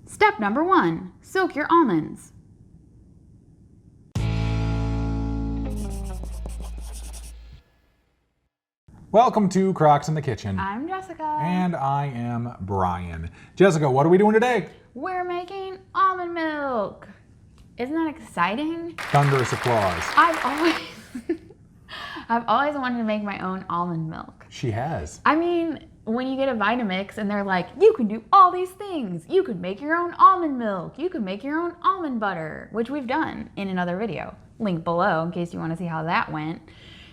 Step number 1, soak your almonds. Welcome to Krocks in the Kitchen. I'm Jessica. And I am Brian. Jessica, what are we doing today? We're making almond milk. Isn't that exciting? Thunderous applause. I've always wanted to make my own almond milk. She has. I mean, when you get a Vitamix and they're like, you can do all these things. You could make your own almond milk. You could make your own almond butter, which we've done in another video. Link below in case you want to see how that went.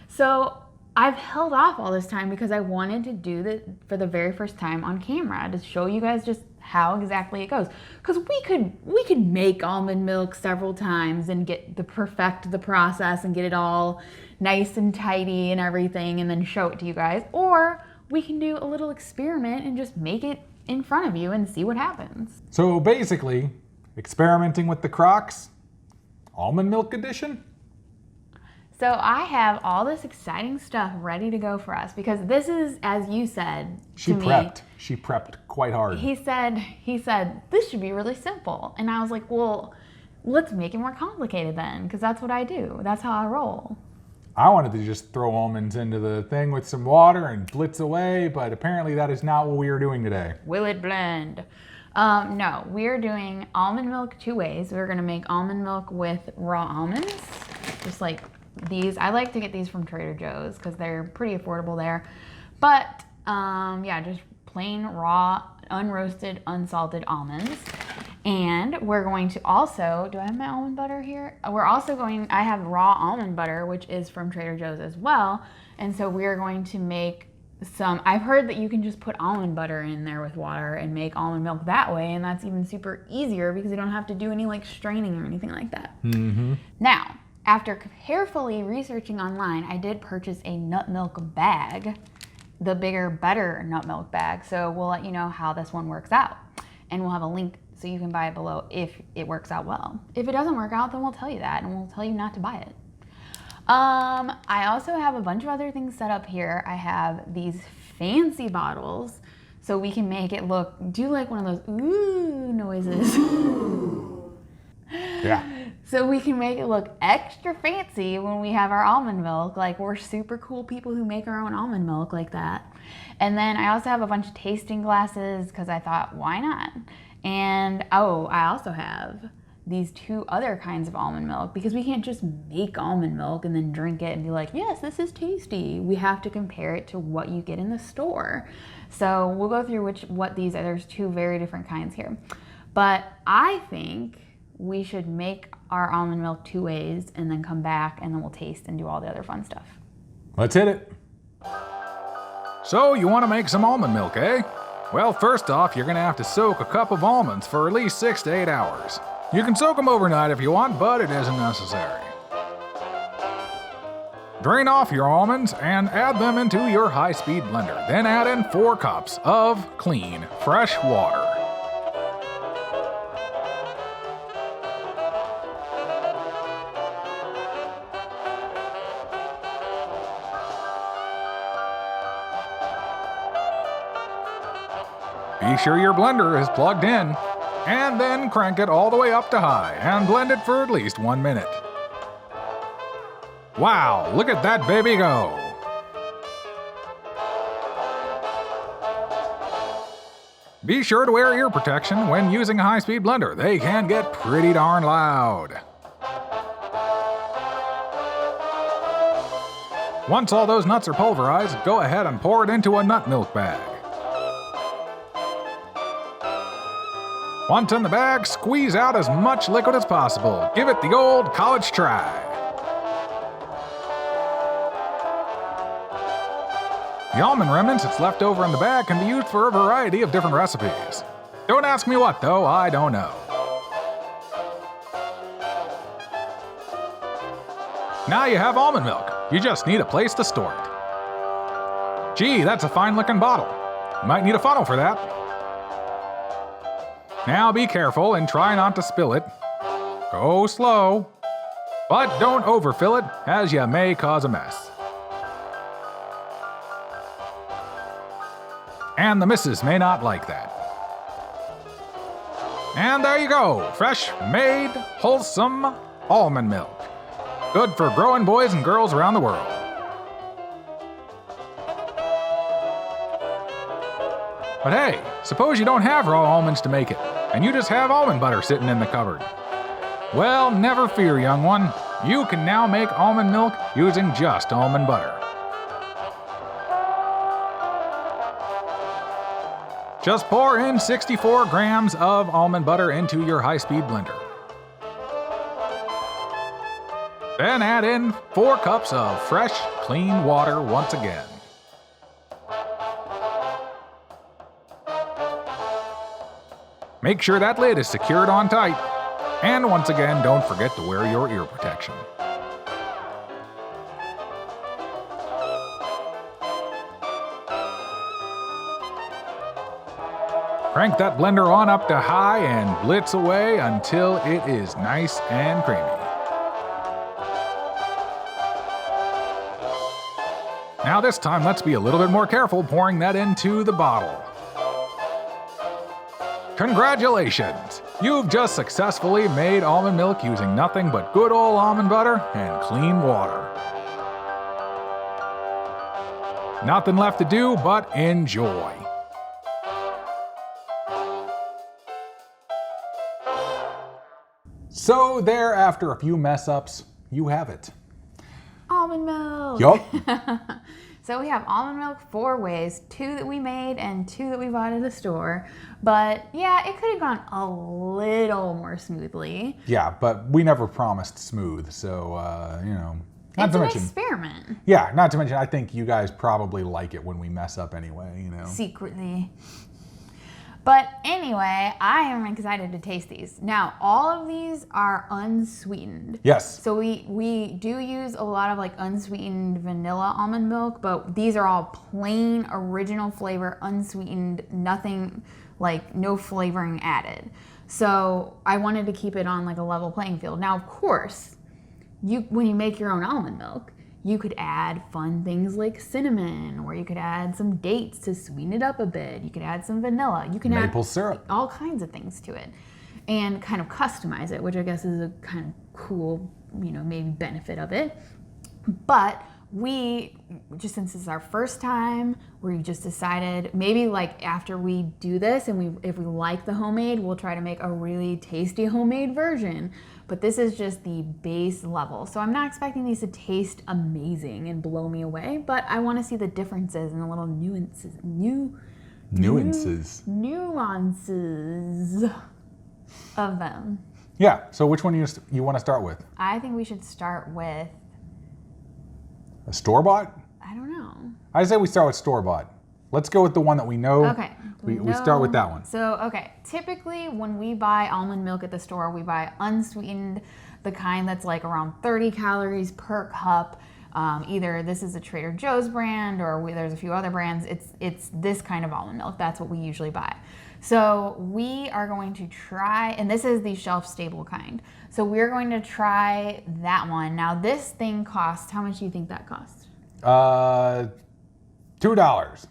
So I've held off all this time because I wanted to do this for the very first time on camera to show you guys just how exactly it goes. Because we could make almond milk several times and perfect the process and get it all nice and tidy and everything and then show it to you guys. Or we can do a little experiment and just make it in front of you and see what happens. So basically, experimenting with the Krocks almond milk edition? So I have all this exciting stuff ready to go for us because this is, as you said, She prepped quite hard. He said, this should be really simple. And I was like, well, let's make it more complicated then, because that's what I do. That's how I roll. I wanted to just throw almonds into the thing with some water and blitz away, but apparently that is not what we are doing today. Will it blend? No, we're doing almond milk 2 ways. We're gonna make almond milk with raw almonds, just like these. I like to get these from Trader Joe's because they're pretty affordable there. But yeah, just plain raw, unroasted, unsalted almonds. And we're going to also, do I have my almond butter here? I have raw almond butter, which is from Trader Joe's as well. And so we're going to make I've heard that you can just put almond butter in there with water and make almond milk that way. And that's even super easier because you don't have to do any like straining or anything like that. Mm-hmm. Now, after carefully researching online, I did purchase a nut milk bag, the bigger, better nut milk bag. So we'll let you know how this one works out. And we'll have a link so you can buy it below if it works out well. If it doesn't work out, then we'll tell you that and we'll tell you not to buy it. I also have a bunch of other things set up here. I have these fancy bottles so we can make it do like one of those ooh noises. Yeah. So we can make it look extra fancy when we have our almond milk. Like we're super cool people who make our own almond milk like that. And then I also have a bunch of tasting glasses because I thought, why not? And I also have these 2 other kinds of almond milk because we can't just make almond milk and then drink it and be like, yes, this is tasty. We have to compare it to what you get in the store. So we'll go through what these are. There's 2 very different kinds here. But I think we should make our almond milk 2 ways and then come back and then we'll taste and do all the other fun stuff. Let's hit it. So you want to make some almond milk, eh? Well, first off, you're going to have to soak a cup of almonds for at least 6 to 8 hours. You can soak them overnight if you want, but it isn't necessary. Drain off your almonds and add them into your high-speed blender. Then add in 4 cups of clean, fresh water. Be sure your blender is plugged in, and then crank it all the way up to high and blend it for at least 1 minute. Wow, look at that baby go! Be sure to wear ear protection when using a high-speed blender. They can get pretty darn loud. Once all those nuts are pulverized, go ahead and pour it into a nut milk bag. Once in the bag, squeeze out as much liquid as possible. Give it the old college try. The almond remnants that's left over in the bag can be used for a variety of different recipes. Don't ask me what though, I don't know. Now you have almond milk. You just need a place to store it. Gee, that's a fine looking bottle. You might need a funnel for that. Now be careful and try not to spill it. Go slow. But don't overfill it, as you may cause a mess. And the missus may not like that. And there you go, fresh made, wholesome almond milk. Good for growing boys and girls around the world. But hey, suppose you don't have raw almonds to make it, and you just have almond butter sitting in the cupboard. Well, never fear, young one. You can now make almond milk using just almond butter. Just pour in 64 grams of almond butter into your high-speed blender. Then add in 4 cups of fresh, clean water once again. Make sure that lid is secured on tight. And once again, don't forget to wear your ear protection. Crank that blender on up to high and blitz away until it is nice and creamy. Now this time, let's be a little bit more careful pouring that into the bottle. Congratulations! You've just successfully made almond milk using nothing but good old almond butter and clean water. Nothing left to do but enjoy. So there, after a few mess ups, you have it. Almond milk. Yup. So we have almond milk 4 ways, 2 that we made and 2 that we bought at the store. But yeah, it could have gone a little more smoothly. Yeah, but we never promised smooth, so, you know. Not It's to an mention, experiment. yeah, not to mention, I think you guys probably like it when we mess up anyway, you know. Secretly. But anyway, I am excited to taste these. Now, all of these are unsweetened. Yes. So we do use a lot of like unsweetened vanilla almond milk, but these are all plain original flavor, unsweetened, nothing like no flavoring added. So I wanted to keep it on like a level playing field. Now, of course, when you make your own almond milk, you could add fun things like cinnamon, or you could add some dates to sweeten it up a bit. You could add some vanilla. You can Maple add syrup. all kinds of things to it and kind of customize it, which I guess is a kind of cool, you know, maybe benefit of it. But we, just since this is our first time, we just decided maybe like after we do this and if we like the homemade, we'll try to make a really tasty homemade version. But this is just the base level. So I'm not expecting these to taste amazing and blow me away, but I want to see the differences and the little nuances of them. Yeah, so which one you want to start with? I think we should start with, A store-bought? I don't know. I say we start with store-bought. Let's go with the one that we know. Okay. We start with that one. So, okay. Typically, when we buy almond milk at the store, we buy unsweetened, the kind that's like around 30 calories per cup. Either this is a Trader Joe's brand or there's a few other brands. It's this kind of almond milk. That's what we usually buy. So we are going to try, and this is the shelf-stable kind. So we're going to try that one. Now, this thing costs, how much do you think that costs? $2. $1.79.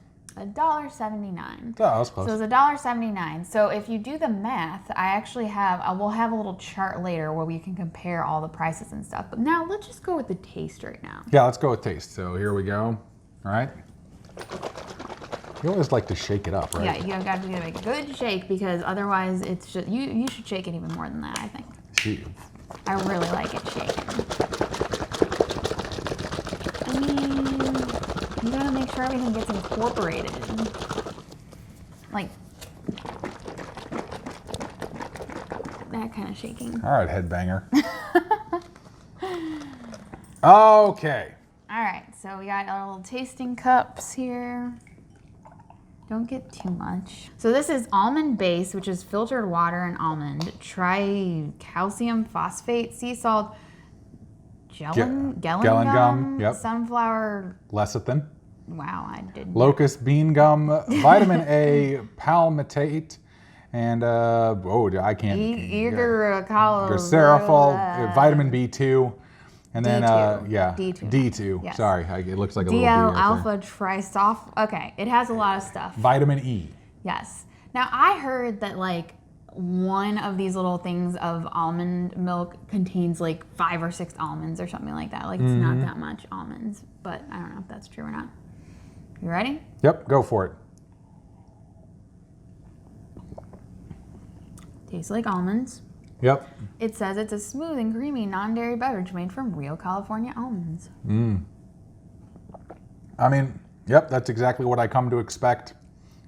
Oh, that was close. So it's $1.79. So if you do the math, I actually we'll have a little chart later where we can compare all the prices and stuff. But now let's just go with the taste right now. Yeah, let's go with taste. So here we go. All right. You always like to shake it up, right? Yeah, you got to give it a good shake because otherwise it's just, you should shake it even more than that, I think. Gee. I really like it shaken. I mean, you gotta make sure everything gets incorporated. Like, that kind of shaking. All right, headbanger. Okay. All right, so we got our little tasting cups here. Don't get too much. So this is almond base, which is filtered water and almond, calcium phosphate, sea salt, gellan gum, yep. sunflower. Lecithin. Wow, I did. Locust bean gum, vitamin A, palmitate, and I can't. Glycerol, vitamin B2. And then, D2. Yes. Sorry, it looks like a little D DL right alpha trisoph. Okay, it has a lot of stuff. Vitamin E. Yes. Now I heard that like one of these little things of almond milk contains like 5 or 6 almonds or something like that. Like it's not that much almonds, but I don't know if that's true or not. You ready? Yep, go for it. Tastes like almonds. Yep. It says it's a smooth and creamy non-dairy beverage made from real California almonds. I mean, yep, that's exactly what I come to expect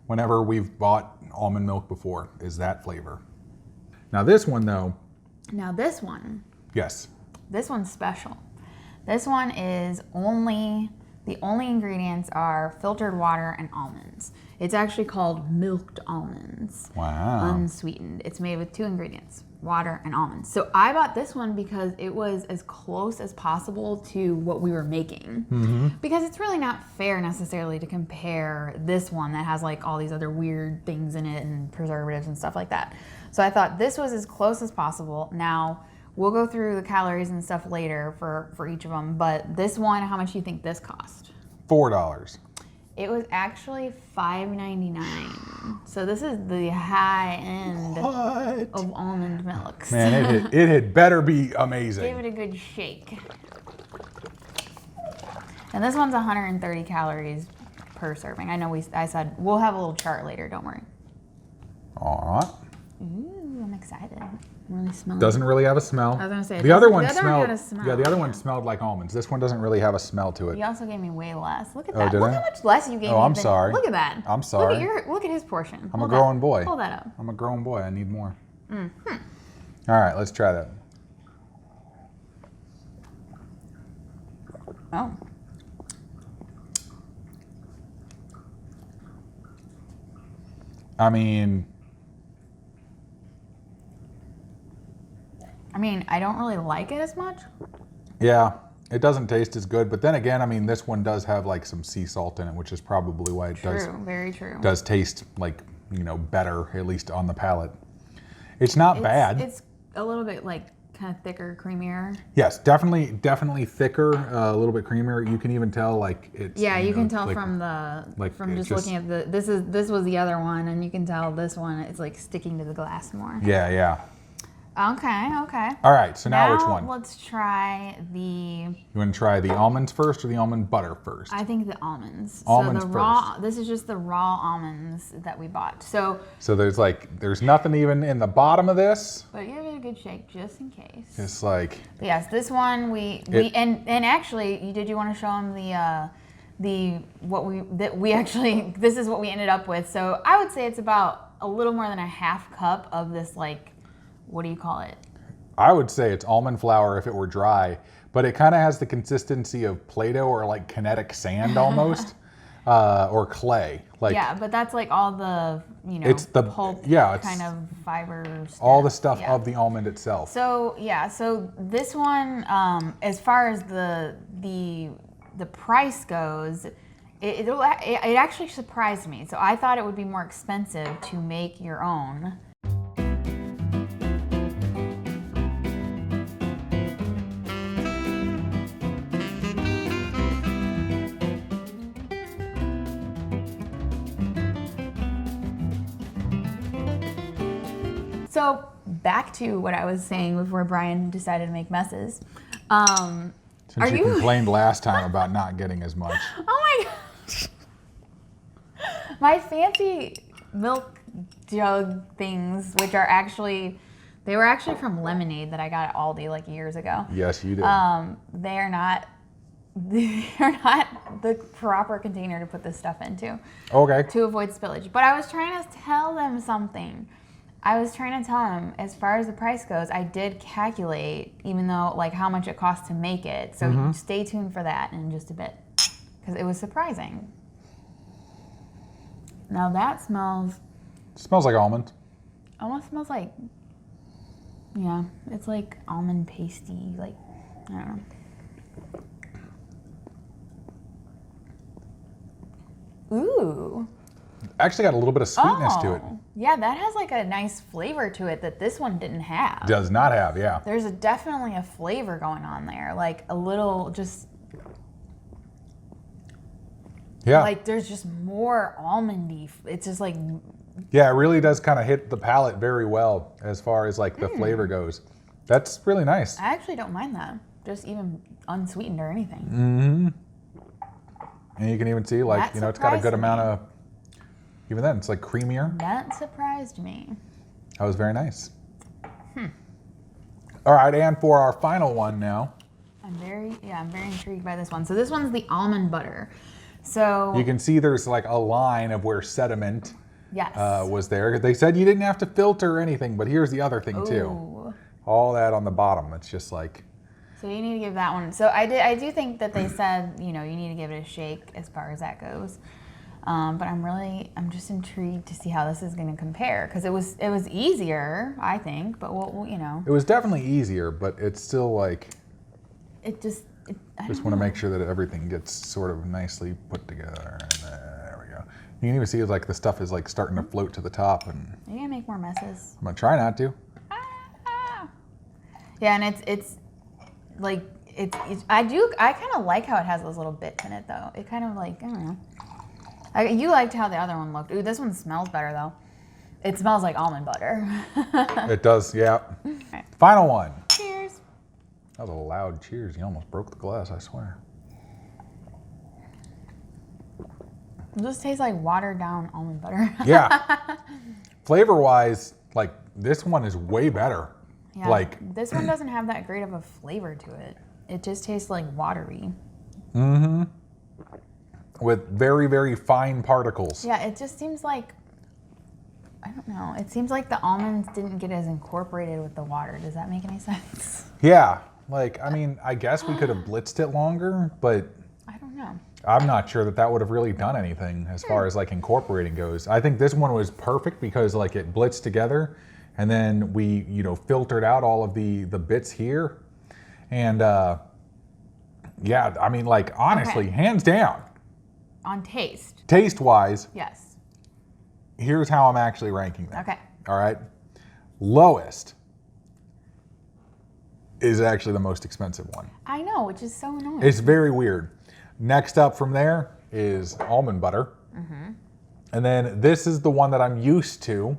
whenever we've bought almond milk before, is that flavor. Now this one though. Now this one. Yes. This one's special. This one is the only ingredients are filtered water and almonds. It's actually called milked almonds. Wow. Unsweetened. It's made with 2 ingredients, water and almonds. So I bought this one because it was as close as possible to what we were making. Because it's really not fair necessarily to compare this one that has like all these other weird things in it and preservatives and stuff like that. So I thought this was as close as possible. Now, we'll go through the calories and stuff later for each of them, but this one, how much do you think this cost? $4. It was actually $5.99. So this is the high end of almond milks. Man, it had better be amazing. Give it a good shake. And this one's 130 calories per serving. I know I said we'll have a little chart later, don't worry. All right. Ooh, I'm excited. I'm really smelling. Doesn't really have a smell. I was gonna say the other one had smelled. a smell. Yeah, the other one smelled like almonds. This one doesn't really have a smell to it. You also gave me way less. Look at Oh, that. did Look I? how much less you gave me. Oh, I'm sorry. Look at that. I'm sorry. Look at his portion. I'm a growing boy. Hold that up. I'm a growing boy. I need more. All right, let's try that. Oh. I mean, I don't really like it as much. yeah, it doesn't taste as good. But then again, I mean, this one does have like some sea salt in it, which is probably why it Very true. does taste like, better, at least on the palate. It's not bad. It's a little bit like kind of thicker, creamier. Yes, definitely thicker, a little bit creamier. You can even tell like it's. Yeah, you can tell like, from it's looking at this was the other one, and you can tell this one it's like sticking to the glass more. Yeah. Okay. All right, so now which one? Let's try the. You want to try the almonds first or the almond butter first? I think the almonds. Almonds so the first. raw. This is just the raw almonds that we bought. So there's nothing even in the bottom of this. But give it a good shake just in case. It's like. But yes, this one and actually, did you want to show them this is what we ended up with. So I would say it's about a little more than a half cup of this, like, what do you call it? I would say it's almond flour if it were dry, but it kind of has the consistency of Play-Doh or like kinetic sand almost, or clay. Like, yeah, but that's like all the it's the pulp it's kind of fiber stuff. all the stuff Yeah. of the almond itself. So this one, as far as the price goes, it actually surprised me. So I thought it would be more expensive to make your own. So back to what I was saying before Brian decided to make messes. Since you complained last time about not getting as much. Oh my gosh. My fancy milk jug things, which are they were actually from Lemonade that I got at Aldi like years ago. Yes, you did. They're not the proper container to put this stuff into. Okay. To avoid spillage. But I was trying to tell them something. I was trying to tell them, as far as the price goes, I did calculate, even though, like, how much it costs to make it. So stay tuned for that in just a bit, because it was surprising. Now that smells Smells like almond. almost smells like, yeah, it's like almond pasty, like, I don't know. Ooh. Actually got a little bit of sweetness to it. Yeah, that has like a nice flavor to it that this one didn't have. Does not have, yeah. There's definitely a flavor going on there, like a little just. Yeah. Like there's just more almondy. It's just like Yeah, it really does kind of hit the palate very well as far as like the flavor goes. That's really nice. I actually don't mind that. Just even unsweetened or anything. Mm-hmm. And you can even see like, That you know, it's got a good surprised amount me. of, even then, it's like creamier. That surprised me. That was very nice. All right, and for our final one now. I'm very intrigued by this one. So this one's the almond butter. So You can see there's like a line of where sediment yes. was there. They said you didn't have to filter or anything, but here's the other thing too. Ooh. All that on the bottom. It's just like, So you need to give that one. So I do think that they said, you know, you need to give it a shake as far as that goes. But I'm just intrigued to see how this is going to compare because it was easier, I think. But we'll you know. it was definitely easier, but it's still like, I just don't want to know. make sure that everything gets sort of nicely put together. And there we go. You can even see like the stuff is like starting to float to the top, and Are you gonna make more messes? I'm gonna try not to. Ah. Yeah, and it's like I kind of like how it has those little bits in it though. It kind of like I don't know. You liked how the other one looked. Ooh, this one smells better though. It smells like almond butter. It does, yeah. Right. Final one. Cheers. That was a loud cheers. You almost broke the glass, I swear. It just tastes like watered down almond butter. Yeah. Flavor wise, like this one is way better. Yeah, Like, this one doesn't have that great of a flavor to it. It just tastes like watery. with very, very fine particles. Yeah, it just seems like, I don't know. It seems like the almonds didn't get as incorporated with the water. Does that make any sense? Yeah. Like, I mean, I guess we could have blitzed it longer, but I don't know. I'm not sure that that would have really done anything as far as like incorporating goes. I think this one was perfect because like it blitzed together and then we, you know, filtered out all of the bits here. And yeah, I mean, like honestly, Okay. hands down, On taste, taste wise, yes. here's how I'm actually ranking them. Okay. All right. Lowest is actually the most expensive one. I know, which is so annoying. It's very weird. Next up from there is almond butter. And then this is the one that I'm used to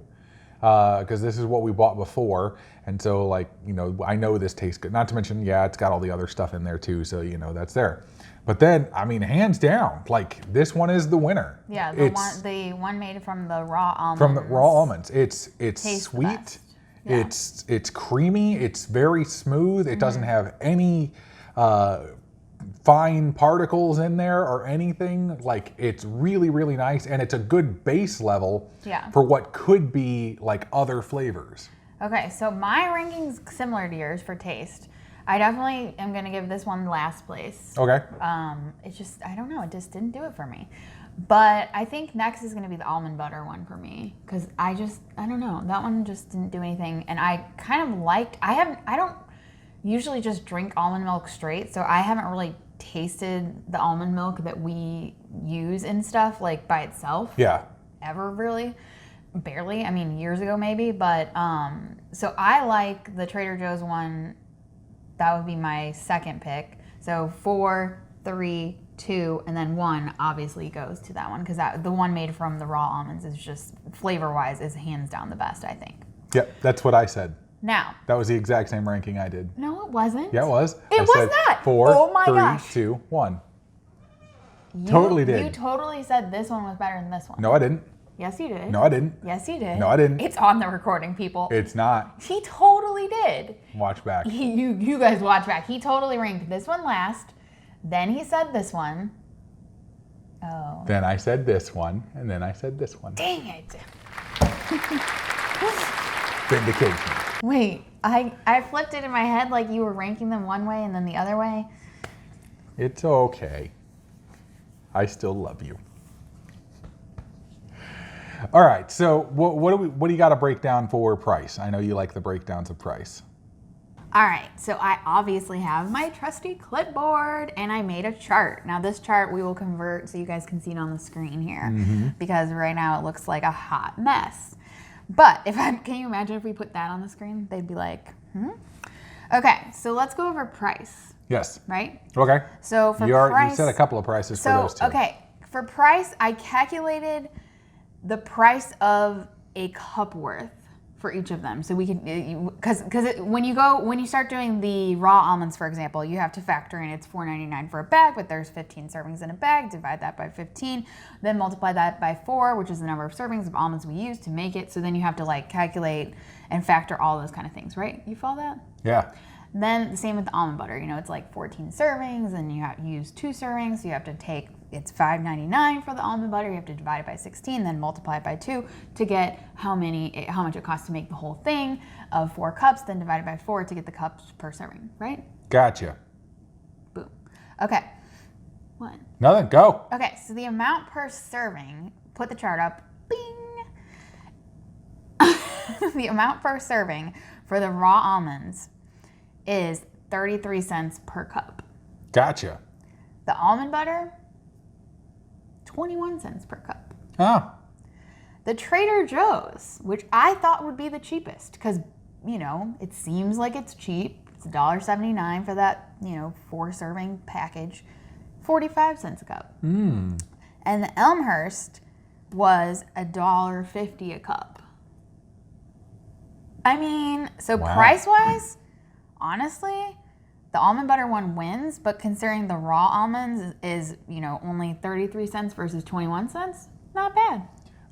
because this is what we bought before. And so like, you know, I know this tastes good. Not to mention, yeah, it's got all the other stuff in there too. So, you know, that's there. But then, I mean, hands down, like this one is the winner. Yeah, It's the one made from the raw almonds. from the raw almonds. It's Tastes the sweet. best. Yeah. It's creamy. It's very smooth. It doesn't have any fine particles in there or anything. Like it's really, really nice, and it's a good base level Yeah. for what could be like other flavors. Okay, so my ranking's similar to yours for taste. I definitely am gonna give this one last place. Okay. It's just, I don't know, it just didn't do it for me. But I think next is gonna be the almond butter one for me. Cause I don't know, that one just didn't do anything. And I kind of liked, I don't usually just drink almond milk straight. So I haven't really tasted the almond milk that we use and stuff like by itself. Yeah. Ever really. Barely, I mean years ago maybe. But so I like the Trader Joe's one. That would be my second pick. So 4, 3, 2, and then 1 obviously goes to that one because the one made from the raw almonds is just flavor-wise is hands down the best, I think. Yep. That's what I said. Now, That was the exact same ranking I did. no, it wasn't. Yeah, it was. It I was said that? 4, Oh my 3, gosh. 2, 1. You, totally did. You totally said this one was better than this one. No, I didn't. Yes, you did. No, I didn't. Yes, you did. No, I didn't. It's on the recording, people. It's not. He totally did. Watch back. You guys watch back. He totally ranked this one last. Then he said this one. Oh. Then I said this one, and then I said this one. Dang it. Vindication. Wait, I flipped it in my head like you were ranking them one way and then the other way. It's okay. I still love you. All right, so what do you got to break down for price? I know you like the breakdowns of price. All right, so I obviously have my trusty clipboard and I made a chart. Now this chart we will convert so you guys can see it on the screen here because right now it looks like a hot mess. But can you imagine if we put that on the screen? They'd be like, Okay, so let's go over price, Yes. right? Okay. So for You price, said a couple of prices for those two. Okay, for price, I calculated the price of a cup worth for each of them. So we can, because when you start doing the raw almonds, for example, you have to factor in it's $4.99 for a bag, but there's 15 servings in a bag. Divide that by 15, then multiply that by 4, which is the number of servings of almonds we use to make it. So then you have to like calculate and factor all those kind of things, right? You follow that? Yeah. Then the same with the almond butter. You know, it's like 14 servings, and you have to use 2 servings. So you have to take, it's $5.99 for the almond butter. You have to divide it by 16, then multiply it by 2 to get how much it costs to make the whole thing of 4 cups, then divide it by 4 to get the cups per serving, right? Gotcha. Boom. Okay. What? Nothing. Go. Okay, so the amount per serving, put the chart up. Bing. The amount per serving for the raw almonds is 33 cents per cup. Gotcha. The almond butter, 21 cents per cup. Oh. The Trader Joe's, which I thought would be the cheapest because, you know, it seems like it's cheap. It's $1.79 for that, you know, 4 serving package, 45 cents a cup. And the Elmhurst was $1.50 a cup. I mean, so Wow. price-wise, honestly, the almond butter one wins, but considering the raw almonds is, you know, only 33 cents versus 21 cents, not bad.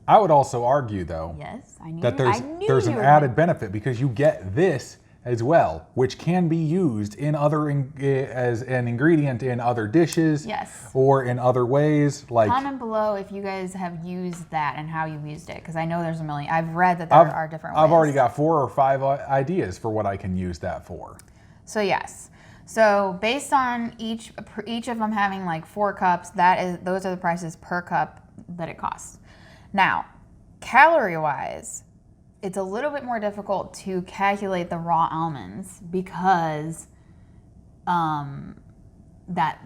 I would also argue, though, Yes, I knew that you there's an were added benefit because you get this as well, which can be used in as an ingredient in other dishes. Yes. Or in other ways, like Comment below if you guys have used that and how you used it, because I know there's a million. I've read that there are different ways. I've already got 4 or 5 ideas for what I can use that for. So yes. So based on each of them having like 4 cups, those are the prices per cup that it costs. Now, calorie-wise, it's a little bit more difficult to calculate the raw almonds because that,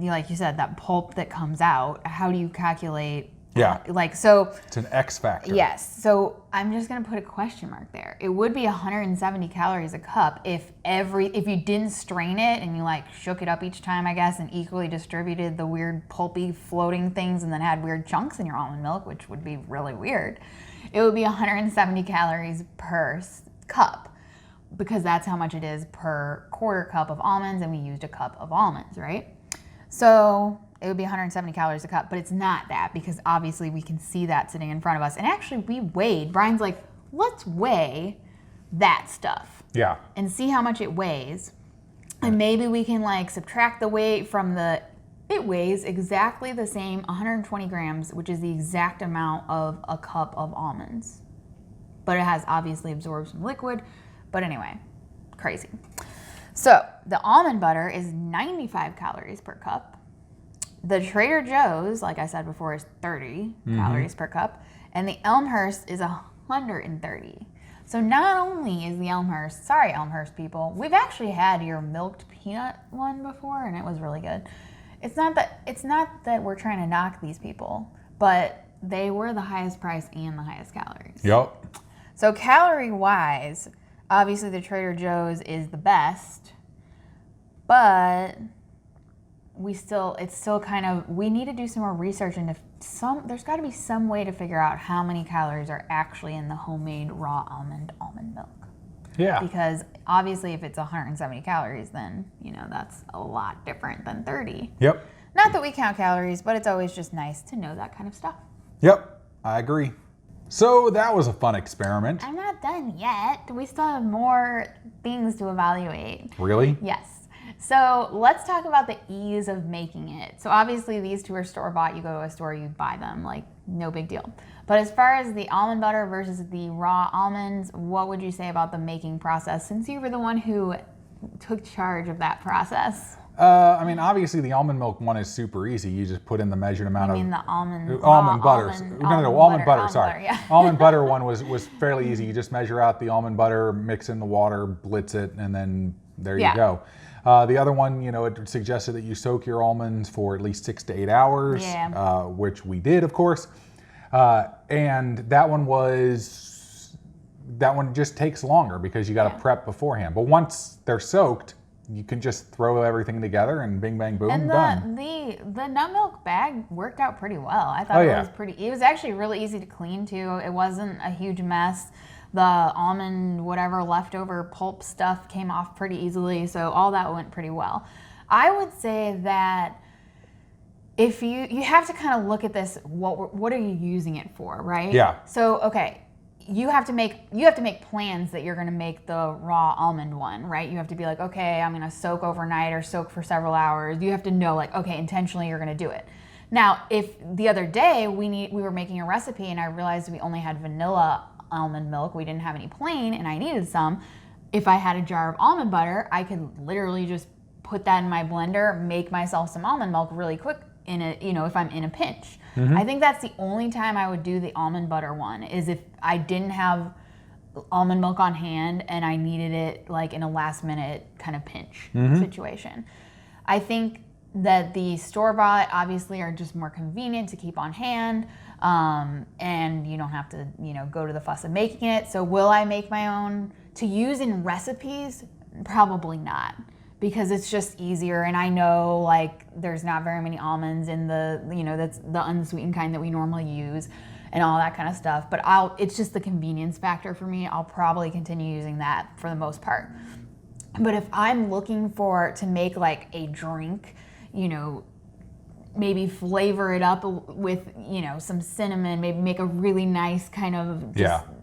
like you said, that pulp that comes out, how do you calculate? Yeah. Like, so. It's an X factor. Yes. So I'm just going to put a question mark there. It would be 170 calories a cup if you didn't strain it and you like shook it up each time, I guess, and equally distributed the weird pulpy floating things and then had weird chunks in your almond milk, which would be really weird. It would be 170 calories per cup because that's how much it is per quarter cup of almonds, and we used a cup of almonds, right? So it would be 170 calories a cup, but it's not that because obviously we can see that sitting in front of us. And actually we weighed, Brian's like, let's weigh that stuff. Yeah. And see how much it weighs. And maybe we can like subtract the weight from it weighs exactly the same 120 grams, which is the exact amount of a cup of almonds. But it has obviously absorbed some liquid. But anyway, crazy. So the almond butter is 95 calories per cup. The Trader Joe's, like I said before, is 30 calories per cup. And the Elmhurst is 130. So not only is the Elmhurst, sorry Elmhurst people, we've actually had your milked peanut one before and it was really good. It's not that we're trying to knock these people, but they were the highest price and the highest calories. Yep. So calorie-wise, obviously the Trader Joe's is the best, but we need to do some more research into there's got to be some way to figure out how many calories are actually in the homemade raw almond milk. Yeah. Because obviously if it's 170 calories, then, you know, that's a lot different than 30. Yep. Not that we count calories, but it's always just nice to know that kind of stuff. Yep. I agree. So that was a fun experiment. I'm not done yet. We still have more things to evaluate. Really? Yes. So let's talk about the ease of making it. So obviously these two are store-bought. You go to a store, you buy them, like no big deal. But as far as the almond butter versus the raw almonds, what would you say about the making process since you were the one who took charge of that process? I mean, obviously the almond milk one is super easy. You just put in the measured amount of the almond butter. almond Butter. Sorry, butter, yeah. Almond butter one was fairly easy. You just measure out the almond butter, mix in the water, blitz it, and then there you go. The other one, you know, it suggested that you soak your almonds for at least 6 to 8 hours, which we did, of course. And that one just takes longer because you got to prep beforehand. But once they're soaked, you can just throw everything together and bing, bang, boom, And done. the nut milk bag worked out pretty well. I thought it was actually really easy to clean too. It wasn't a huge mess. The almond, whatever leftover pulp stuff came off pretty easily. So all that went pretty well. I would say that if you have to kind of look at this, what are you using it for, right? Yeah. So, okay. You have to make plans that you're going to make the raw almond one, right? You have to be like, okay, I'm going to soak overnight or soak for several hours. You have to know, like, okay, intentionally you're going to do it. Now, if the other day we were making a recipe and I realized we only had vanilla almond milk, we didn't have any plain, and I needed some. If I had a jar of almond butter, I could literally just put that in my blender, make myself some almond milk really quick if I'm in a pinch. Mm-hmm. I think that's the only time I would do the almond butter one, is if I didn't have almond milk on hand and I needed it like in a last minute kind of pinch situation. I think that the store-bought obviously are just more convenient to keep on hand, and you don't have to go to the fuss of making it. So will I make my own to use in recipes? Probably not, because it's just easier, and I know like there's not very many almonds in that's the unsweetened kind that we normally use and all that kind of stuff, but it's just the convenience factor for me. I'll probably continue using that for the most part. But if I'm looking to make like a drink, maybe flavor it up with some cinnamon, maybe make a really nice kind of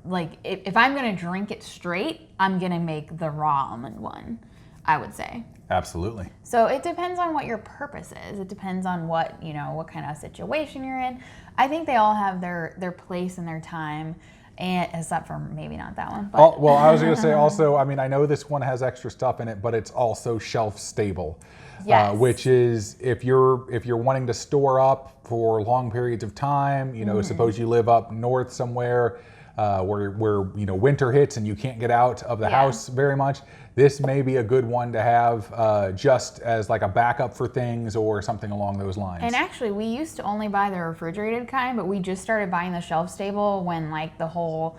like if I'm gonna drink it straight, I'm gonna make the raw almond one, I would say. Absolutely. So it depends on what your purpose is. It depends on what kind of situation you're in. I think they all have their place and their time, and except for maybe not that one. But. Well, I was going to say also, I mean, I know this one has extra stuff in it, but it's also shelf stable. Yes. Which is if you're wanting to store up for long periods of time, suppose you live up north somewhere where winter hits and you can't get out of the house very much. This may be a good one to have just as like a backup for things or something along those lines. And actually, we used to only buy the refrigerated kind, but we just started buying the shelf stable when like the whole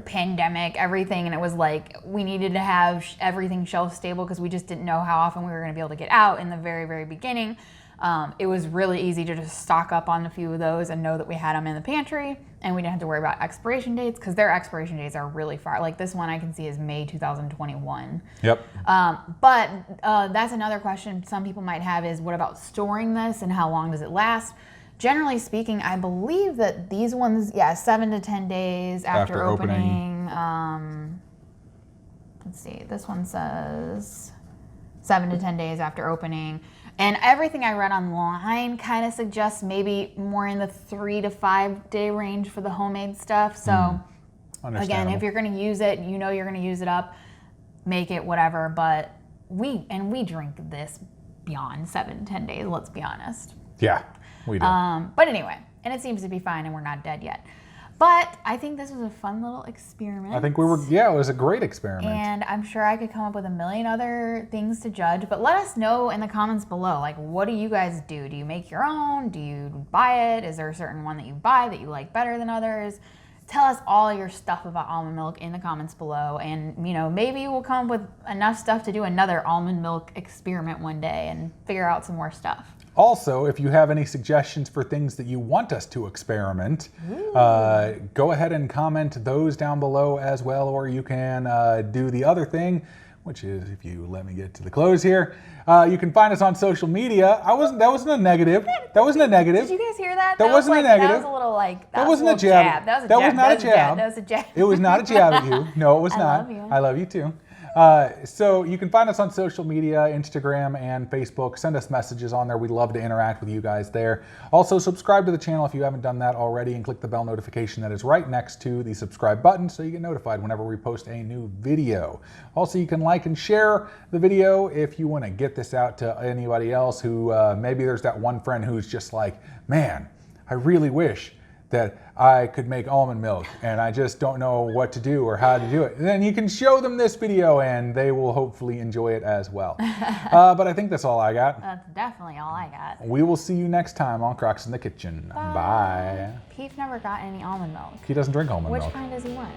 pandemic, everything, and it was like we needed to have everything shelf stable because we just didn't know how often we were going to be able to get out in the very, very beginning. It was really easy to just stock up on a few of those and know that we had them in the pantry, and we didn't have to worry about expiration dates because their expiration dates are really far. Like this one I can see is May 2021. Yep. But that's another question some people might have is, what about storing this and how long does it last? Generally speaking, I believe that these ones, 7 to 10 days after opening. Let's see, this one says 7 to 10 days after opening. And everything I read online kind of suggests maybe more in the 3 to 5 day range for the homemade stuff. So again, if you're going to use it, you're going to use it up, make it, whatever. But we drink this beyond 7 to 10 days, let's be honest. Yeah, we do. But anyway, and it seems to be fine and we're not dead yet. But I think this was a fun little experiment. I think it was a great experiment. And I'm sure I could come up with a million other things to judge, but let us know in the comments below, like, what do you guys do? Do you make your own? Do you buy it? Is there a certain one that you buy that you like better than others? Tell us all your stuff about almond milk in the comments below, and maybe we'll come up with enough stuff to do another almond milk experiment one day and figure out some more stuff. Also, if you have any suggestions for things that you want us to experiment, go ahead and comment those down below as well, or you can do the other thing, which is, if you let me get to the close here, you can find us on social media. That wasn't a negative. That wasn't a negative. Did you guys hear that? That wasn't a negative. That was a little like, that wasn't a jab. That was a that jab. was not a jab. That was a jab. It was not a jab at you. No, it was I not. love you. I love you too. So you can find us on social media, Instagram and Facebook. Send us messages on there. We'd love to interact with you guys there. Also, subscribe to the channel if you haven't done that already, and click the bell notification that is right next to the subscribe button so you get notified whenever we post a new video. Also, you can like and share the video if you want to get this out to anybody else who maybe there's that one friend who's just like, man, I really wish that I could make almond milk and I just don't know what to do or how to do it. And then you can show them this video and they will hopefully enjoy it as well. But I think that's all I got. That's definitely all I got. We will see you next time on Krocks in the Kitchen. Bye. Keith never got any almond milk. He doesn't drink almond milk. Which kind does he want?